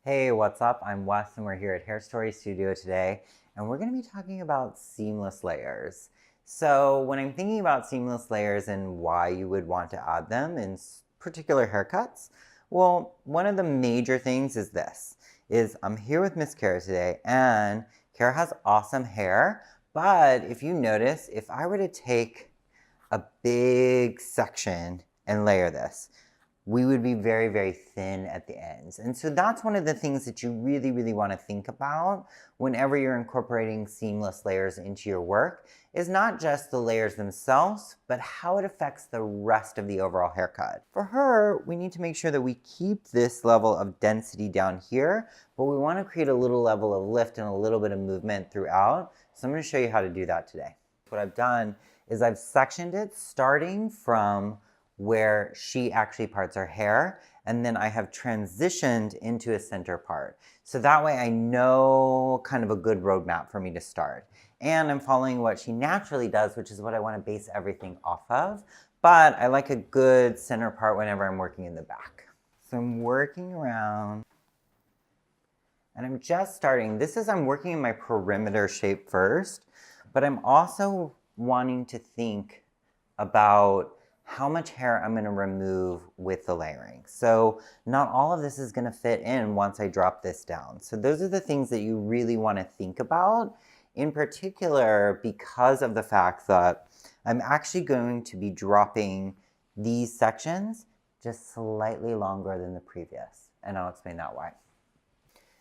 Hey, what's up? I'm Wes and we're here at Hairstory Studio today, and we're going to be talking about seamless layers. So when I'm thinking about seamless layers and why you would want to add them in particular haircuts, well, one of the major things is this, is I'm here with Miss Kara today, and Kara has awesome hair, but if you notice, if I were to take a big section and layer this, we would be very, very thin at the ends. And so that's one of the things that you really, really want to think about whenever you're incorporating seamless layers into your work, is not just the layers themselves, but how it affects the rest of the overall haircut. For her, we need to make sure that we keep this level of density down here, but we want to create a little level of lift and a little bit of movement throughout. So I'm going to show you how to do that today. What I've done is I've sectioned it starting from where she actually parts her hair, and then I have transitioned into a center part. So that way I know kind of a good roadmap for me to start. And I'm following what she naturally does, which is what I want to base everything off of. But I like a good center part whenever I'm working in the back. So I'm working around, and I'm just starting. I'm working in my perimeter shape first, but I'm also wanting to think about how much hair I'm going to remove with the layering. So not all of this is going to fit in once I drop this down. So those are the things that you really want to think about, in particular because of the fact that I'm actually going to be dropping these sections just slightly longer than the previous, and I'll explain that why.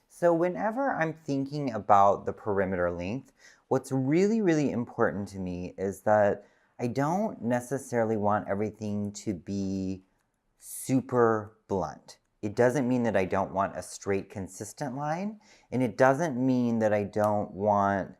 So whenever I'm thinking about the perimeter length, what's really, really important to me is that I don't necessarily want everything to be super blunt. It doesn't mean that I don't want a straight, consistent line, and it doesn't mean that I don't want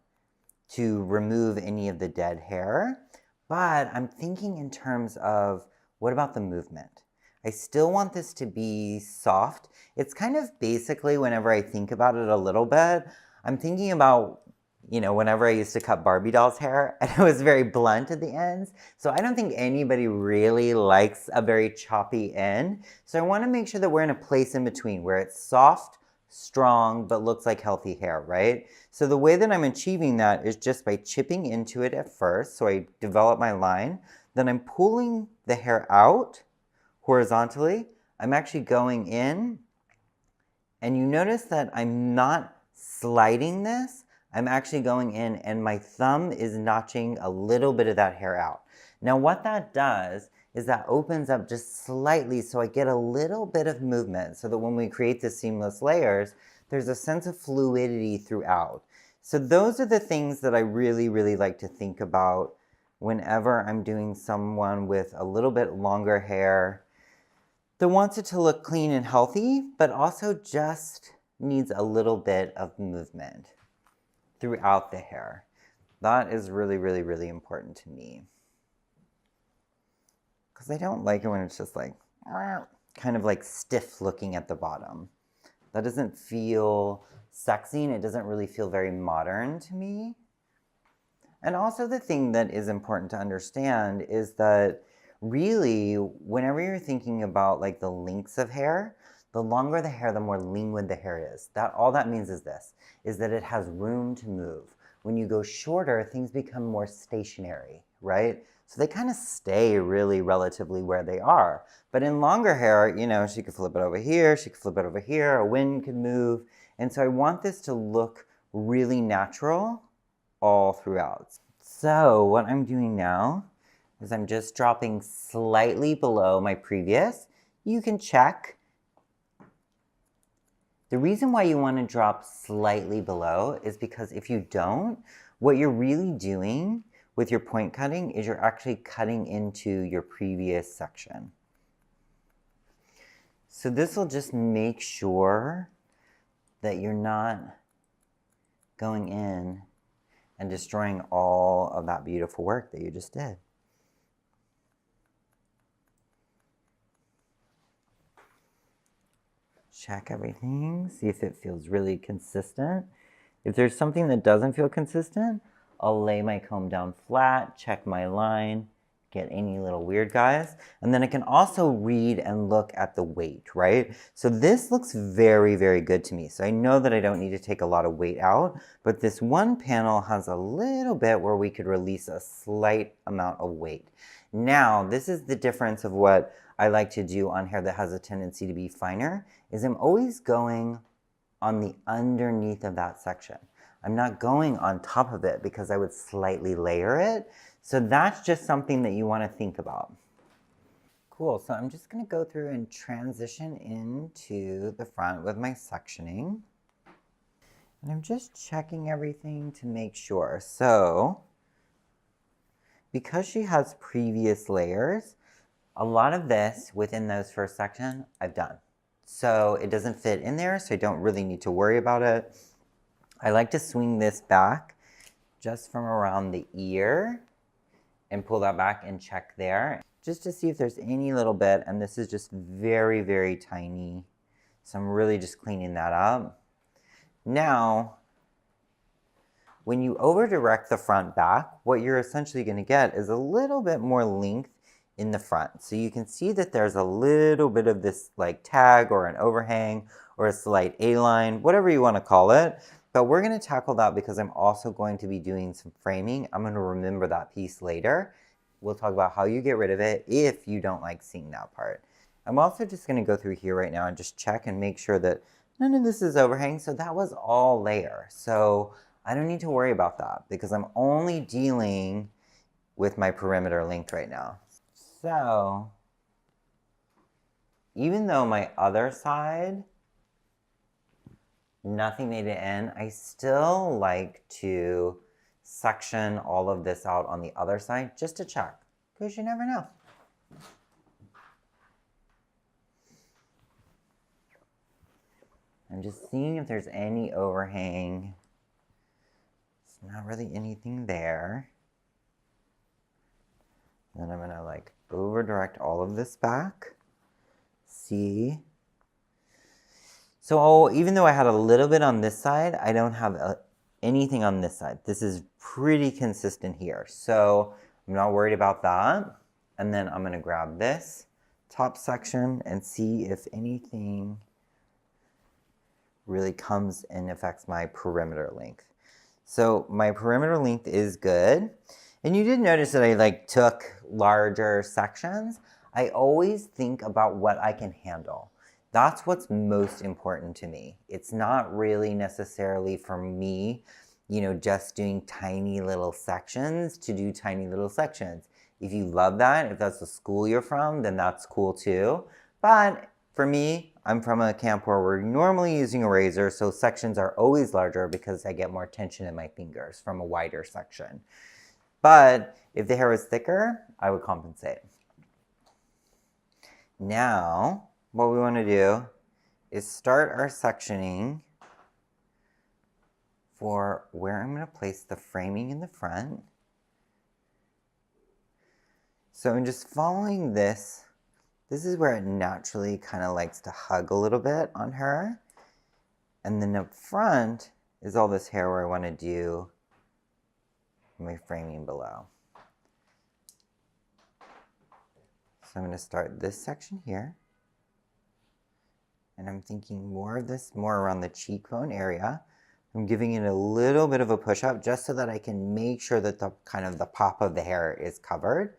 to remove any of the dead hair, but I'm thinking in terms of, what about the movement? I still want this to be soft. It's kind of basically, whenever I think about it a little bit, I'm thinking about, whenever I used to cut Barbie doll's hair, and it was very blunt at the ends. So I don't think anybody really likes a very choppy end. So I want to make sure that we're in a place in between where it's soft, strong, but looks like healthy hair, right? So the way that I'm achieving that is just by chipping into it at first. So I develop my line, then I'm pulling the hair out horizontally. I'm actually going in, and you notice that I'm not sliding this. I'm actually going in, and my thumb is notching a little bit of that hair out. Now what that does is that opens up just slightly, so I get a little bit of movement, so that when we create the seamless layers, there's a sense of fluidity throughout. So those are the things that I really, really like to think about whenever I'm doing someone with a little bit longer hair that wants it to look clean and healthy, but also just needs a little bit of movement throughout the hair. That is really, really, really important to me, because I don't like it when it's just like kind of like stiff looking at the bottom. That doesn't feel sexy, and it doesn't really feel very modern to me. And also the thing that is important to understand is that really, whenever you're thinking about like the lengths of hair, the longer the hair, the more linguid the hair is. All that means is this, is that it has room to move. When you go shorter, things become more stationary, right? So they kind of stay really relatively where they are. But in longer hair, she could flip it over here, she could flip it over here, a wind could move. And so I want this to look really natural all throughout. So what I'm doing now is I'm just dropping slightly below my previous. You can check. The reason why you want to drop slightly below is because if you don't, what you're really doing with your point cutting is you're actually cutting into your previous section. So this will just make sure that you're not going in and destroying all of that beautiful work that you just did. Check everything, see if it feels really consistent. If there's something that doesn't feel consistent, I'll lay my comb down flat, check my line, get any little weird guys. And then I can also read and look at the weight, right? So this looks very, very good to me. So I know that I don't need to take a lot of weight out, but this one panel has a little bit where we could release a slight amount of weight. Now, this is the difference of what I like to do on hair that has a tendency to be finer, is I'm always going on the underneath of that section. I'm not going on top of it because I would slightly layer it. So that's just something that you want to think about. Cool, so I'm just going to go through and transition into the front with my sectioning. And I'm just checking everything to make sure. So, because she has previous layers, a lot of this within those first section I've done. So it doesn't fit in there, so I don't really need to worry about it. I like to swing this back just from around the ear and pull that back and check there just to see if there's any little bit, and this is just very, very tiny. So I'm really just cleaning that up. Now, when you over direct the front back, what you're essentially going to get is a little bit more length in the front. So you can see that there's a little bit of this like tag or an overhang or a slight A-line, whatever you want to call it. But we're going to tackle that because I'm also going to be doing some framing. I'm going to remember that piece later. We'll talk about how you get rid of it if you don't like seeing that part. I'm also just going to go through here right now and just check and make sure that none of this is overhang. So that was all layer. So I don't need to worry about that because I'm only dealing with my perimeter length right now. So even though my other side, nothing made it in, I still like to section all of this out on the other side just to check, because you never know. I'm just seeing if there's any overhang. There's not really anything there. Then I'm gonna like over direct all of this back. See? So even though I had a little bit on this side, I don't have anything on this side. This is pretty consistent here. So I'm not worried about that. And then I'm gonna grab this top section and see if anything really comes and affects my perimeter length. So my perimeter length is good. And you did notice that I like took larger sections. I always think about what I can handle. That's what's most important to me. It's not really necessarily for me, you know, just doing tiny little sections to do tiny little sections. If you love that, if that's the school you're from, then that's cool too. But for me, I'm from a camp where we're normally using a razor, so sections are always larger because I get more tension in my fingers from a wider section. But if the hair was thicker, I would compensate. Now, what we want to do is start our sectioning for where I'm going to place the framing in the front. So I'm just following this. This is where it naturally kind of likes to hug a little bit on her. And then up front is all this hair where I want to do my framing below. So I'm going to start this section here. And I'm thinking more of this, more around the cheekbone area. I'm giving it a little bit of a push up just so that I can make sure that the kind of the pop of the hair is covered.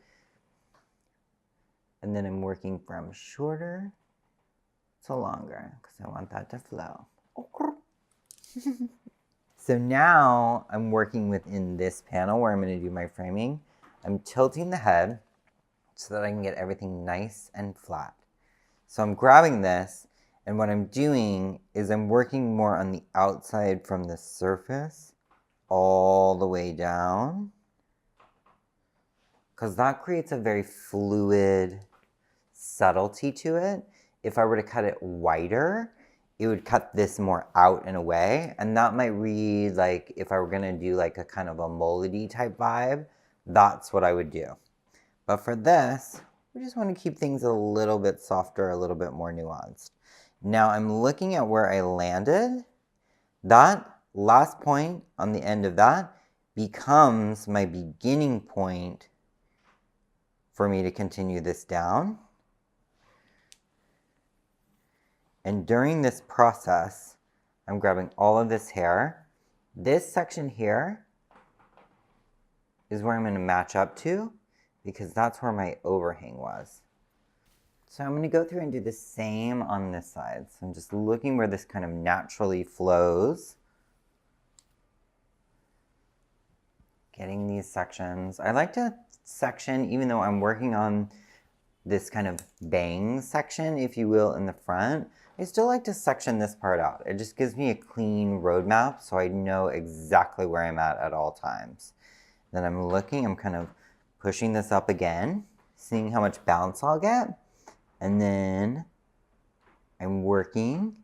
And then I'm working from shorter to longer because I want that to flow. So now I'm working within this panel where I'm going to do my framing. I'm tilting the head so that I can get everything nice and flat. So I'm grabbing this, and what I'm doing is I'm working more on the outside from the surface all the way down, because that creates a very fluid subtlety to it. If I were to cut it wider, it would cut this more out and away, and that might read like if I were gonna do like a kind of a mullety type vibe, that's what I would do. But for this, we just want to keep things a little bit softer, a little bit more nuanced. Now I'm looking at where I landed. That last point on the end of that becomes my beginning point for me to continue this down. And during this process, I'm grabbing all of this hair. This section here is where I'm going to match up to because that's where my overhang was. So I'm going to go through and do the same on this side. So I'm just looking where this kind of naturally flows. Getting these sections. I like to section, even though I'm working on this kind of bang section, if you will, in the front, I still like to section this part out. It just gives me a clean roadmap so I know exactly where I'm at all times. Then I'm looking, I'm kind of pushing this up again, seeing how much bounce I'll get. And then I'm working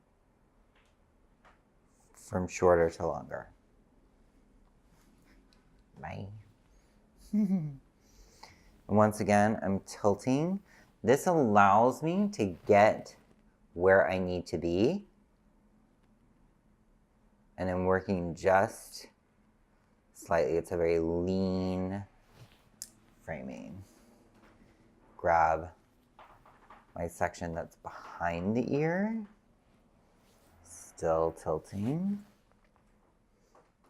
from shorter to longer. Bye. And once again, I'm tilting. This allows me to get where I need to be. And I'm working just slightly. It's a very lean framing. Grab my section that's behind the ear. Still tilting.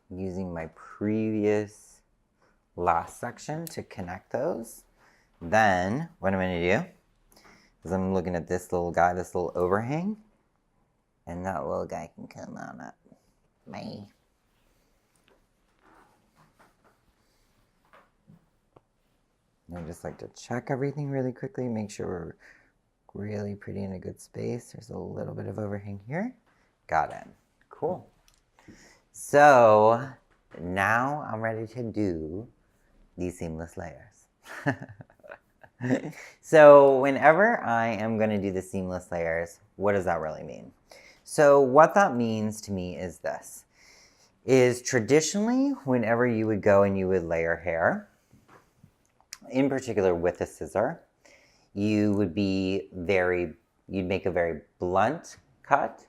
Using my previous last section to connect those. Then what I'm going to do is I'm looking at this little guy, this little overhang, and that little guy can come on up. Me. I just like to check everything really quickly, make sure we're really pretty in a good space. There's a little bit of overhang here. Got it. Cool. So now I'm ready to do these seamless layers. So whenever I am going to do the seamless layers, what does that really mean? So what that means to me is this, is traditionally whenever you would go and you would layer hair, in particular with a scissor, you'd make a very blunt cut,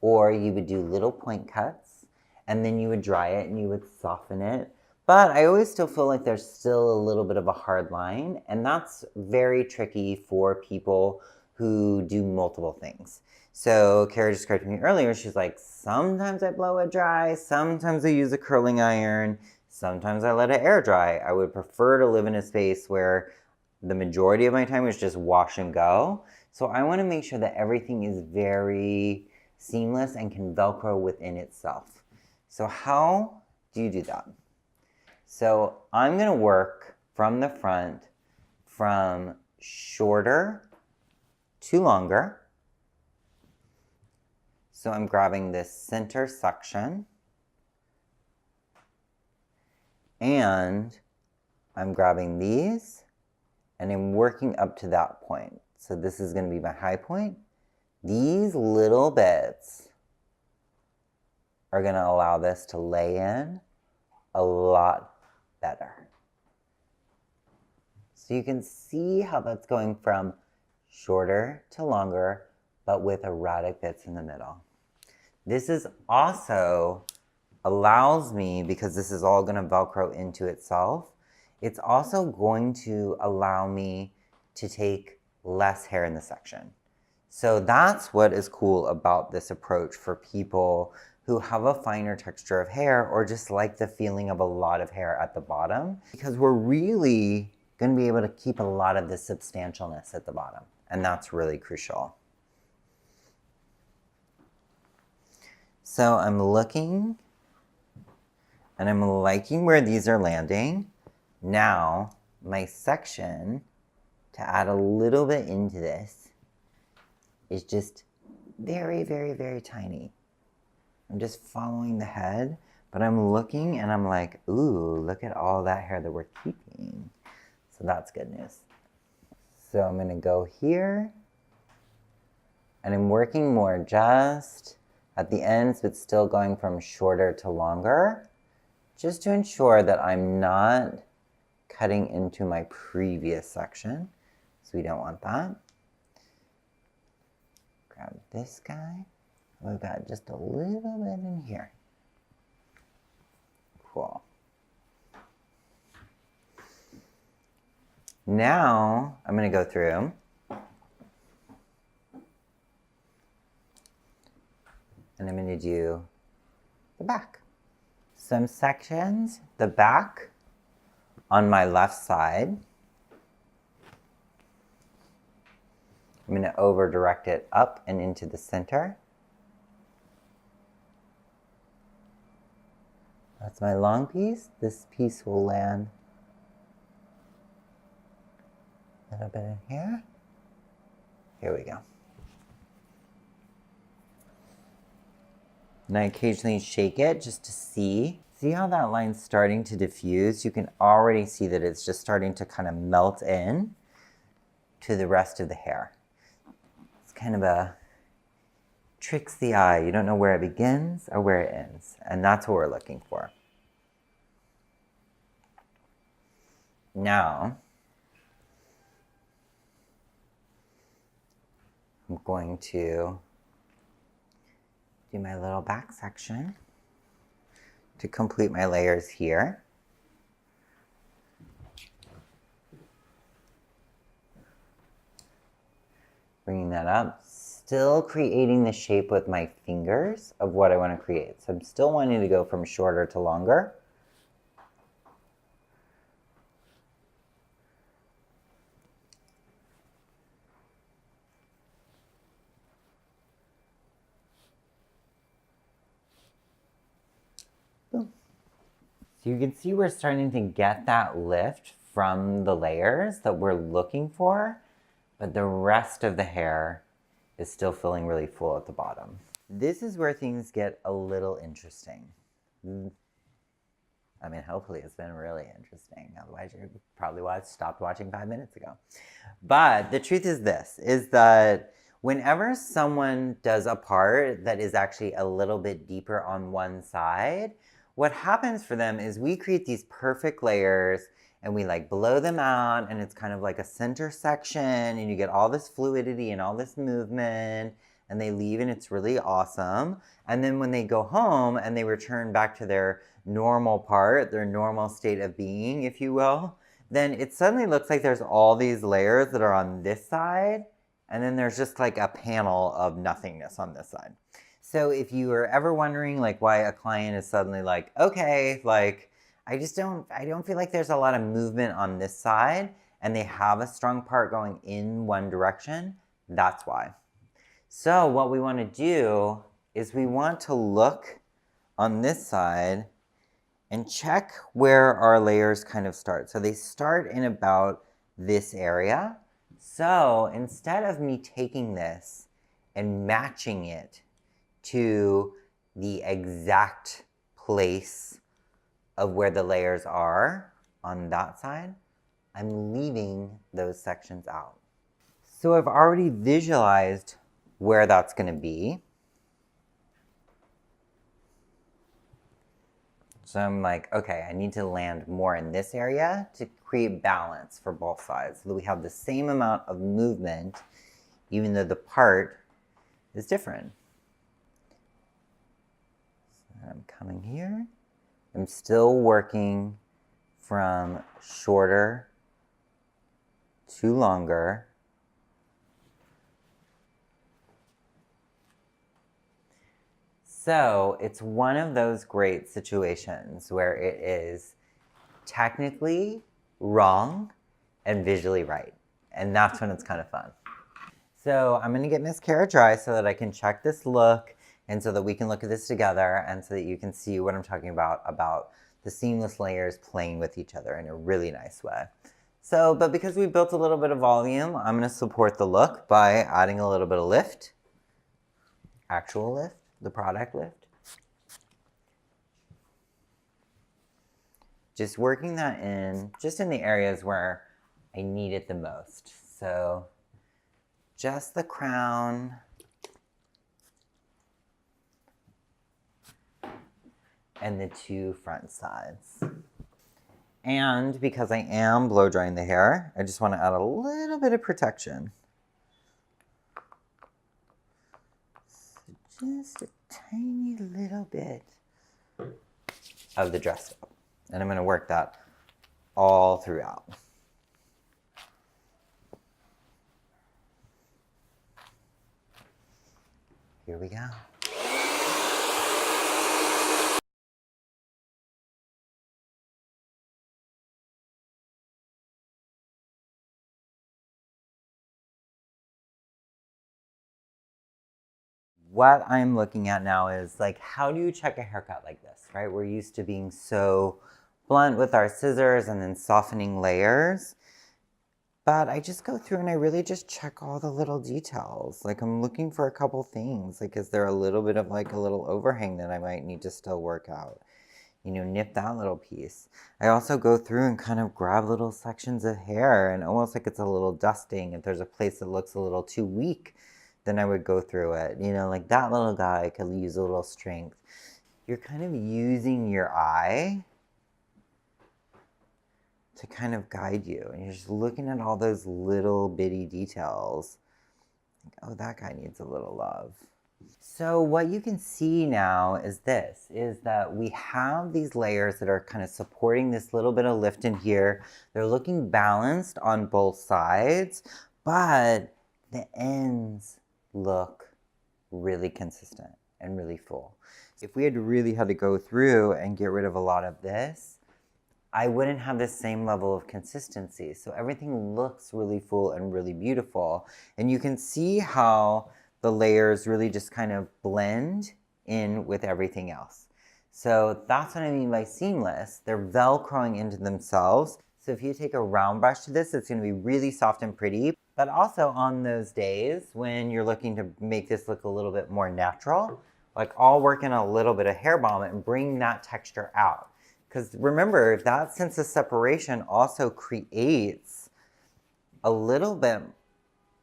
or you would do little point cuts, and then you would dry it and you would soften it. But I always still feel like there's still a little bit of a hard line, and that's very tricky for people who do multiple things. So Kara described to me earlier, she's like, sometimes I blow it dry, sometimes I use a curling iron, sometimes I let it air dry. I would prefer to live in a space where the majority of my time is just wash and go. So I want to make sure that everything is very seamless and can Velcro within itself. So how do you do that? So I'm going to work from the front from shorter to longer. So I'm grabbing this center section and I'm grabbing these and I'm working up to that point. So this is going to be my high point. These little bits are going to allow this to lay in a lot better. So you can see how that's going from shorter to longer, but with erratic bits in the middle. This is also allows me, because this is all going to Velcro into itself, it's also going to allow me to take less hair in the section. So that's what is cool about this approach for people who have a finer texture of hair or just like the feeling of a lot of hair at the bottom, because we're really going to be able to keep a lot of the substantialness at the bottom, and that's really crucial. So I'm looking and I'm liking where these are landing. Now my section to add a little bit into this is just very, very, very tiny. I'm just following the head, but I'm looking and I'm like, ooh, look at all that hair that we're keeping. So that's good news. So I'm gonna go here and I'm working more just at the ends, but still going from shorter to longer, just to ensure that I'm not cutting into my previous section. So we don't want that. Grab this guy. We've got just a little bit in here. Cool. Now I'm going to go through and I'm going to do the back. Some sections, the back on my left side. I'm going to over direct it up and into the center. That's my long piece. This piece will land a little bit in here. Here we go. And I occasionally shake it just to see. See how that line's starting to diffuse? You can already see that it's just starting to kind of melt in to the rest of the hair. It's kind of a tricks the eye. You don't know where it begins or where it ends. And that's what we're looking for. Now, I'm going to do my little back section to complete my layers here. Bringing that up, still creating the shape with my fingers of what I want to create. So I'm still wanting to go from shorter to longer. Boom. So you can see we're starting to get that lift from the layers that we're looking for, but the rest of the hair is still feeling really full at the bottom. This is where things get a little interesting. I mean, hopefully it's been really interesting. Otherwise, you probably stopped watching 5 minutes ago. But the truth is this, is that whenever someone does a part that is actually a little bit deeper on one side, what happens for them is we create these perfect layers and we like blow them out and it's kind of like a center section and you get all this fluidity and all this movement and they leave and it's really awesome. And then when they go home and they return back to their normal part, their normal state of being, if you will, then it suddenly looks like there's all these layers that are on this side and then there's just like a panel of nothingness on this side. So if you are ever wondering like why a client is suddenly like, okay, like I don't feel like there's a lot of movement on this side and they have a strong part going in one direction, that's why. So what we want to do is we want to look on this side and check where our layers kind of start. So they start in about this area. So instead of me taking this and matching it to the exact place of where the layers are on that side, I'm leaving those sections out. So I've already visualized where that's going to be. So I'm like, okay, I need to land more in this area to create balance for both sides so that we have the same amount of movement even though the part is different. So I'm coming here. I'm still working from shorter to longer. So it's one of those great situations where it is technically wrong and visually right. And that's when it's kind of fun. So I'm going to get mascara dry so that I can check this look and so that we can look at this together and so that you can see what I'm talking about the seamless layers playing with each other in a really nice way. So, but because we built a little bit of volume, I'm going to support the look by adding a little bit of lift. Actual lift, the product lift. Just working that in, just in the areas where I need it the most. So just the crown. And the two front sides. And because I am blow drying the hair, I just want to add a little bit of protection. So just a tiny little bit of the dress up. And I'm going to work that all throughout. here we go. What I'm looking at now is like, how do you check a haircut like this, right? We're used to being so blunt with our scissors and then softening layers. But I just go through and I really just check all the little details. Like I'm looking for a couple things. Like, is there a little bit of like a little overhang that I might need to still work out? You know, nip that little piece. I also go through and kind of grab little sections of hair and almost like it's a little dusting. If there's a place that looks a little too weak, then I would go through it. You know, like that little guy could use a little strength. You're kind of using your eye to kind of guide you. And you're just looking at all those little bitty details. Like, oh, that guy needs a little love. So what you can see now is this, is that we have these layers that are kind of supporting this little bit of lift in here. They're looking balanced on both sides, but the ends look really consistent and really full. If we had really had to go through and get rid of a lot of this, I wouldn't have the same level of consistency. So everything looks really full and really beautiful. And you can see how the layers really just kind of blend in with everything else. So that's what I mean by seamless. They're velcroing into themselves. So if you take a round brush to this, it's gonna be really soft and pretty. But also on those days when you're looking to make this look a little bit more natural, like I'll work in a little bit of hair balm and bring that texture out. Because remember, that sense of separation also creates a little bit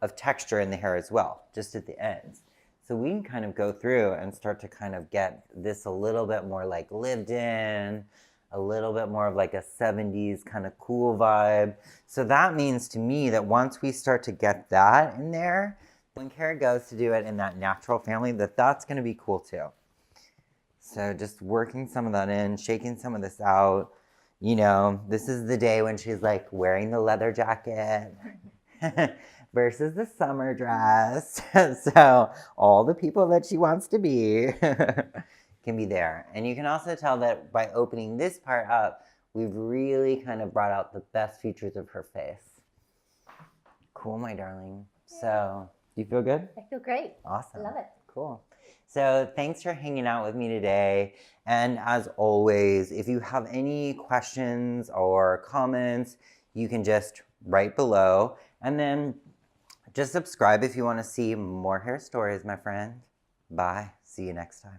of texture in the hair as well, just at the ends. So we can kind of go through and start to kind of get this a little bit more like lived in, a little bit more of like a 70s kind of cool vibe. So that means to me that once we start to get that in there, when Kara goes to do it in that natural family, that's gonna be cool too. So just working some of that in, shaking some of this out. You know, this is the day when she's like wearing the leather jacket versus the summer dress. So all the people that she wants to be can be there. And you can also tell that by opening this part up, we've really kind of brought out the best features of her face. Cool, my darling. So, do you feel good? I feel great. Awesome. I love it. Cool. So thanks for hanging out with me today. And as always, if you have any questions or comments, you can just write below. And then just subscribe if you want to see more hair stories, my friend. Bye. See you next time.